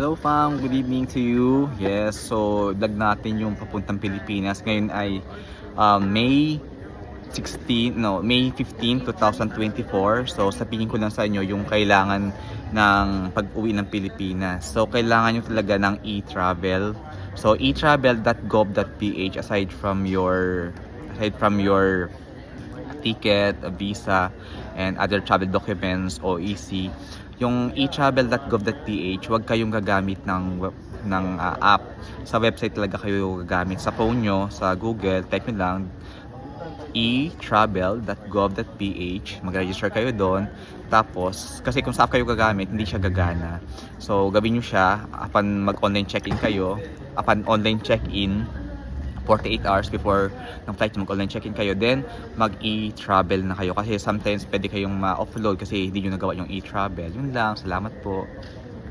Hello fam, good evening to you. Yes, so vlog natin yung papuntang Pilipinas. Ngayon ay May 15, 2024. So sabihin ko lang sa inyo yung kailangan ng pag-uwi ng Pilipinas. So kailangan nyo talaga ng e-travel. So e-travel.gov.ph aside from your ticket, visa, and other travel documents, OEC. Yung e-travel.gov.ph, huwag kayong gagamit ng app. Sa website talaga kayo gagamit. Sa phone nyo, sa Google, type nyo lang e-travel.gov.ph, mag-register kayo doon. Tapos, kasi kung sa app kayo gagamit, hindi siya gagana. So, gawin nyo siya upon mag-online check-in kayo. Upon online check-in, 48 hours before ng flight mag-online check-in kayo, then mag-e-travel na kayo kasi sometimes pwede kayong ma-offload kasi hindi nyo nagawa yung e-travel. Yun lang, salamat po.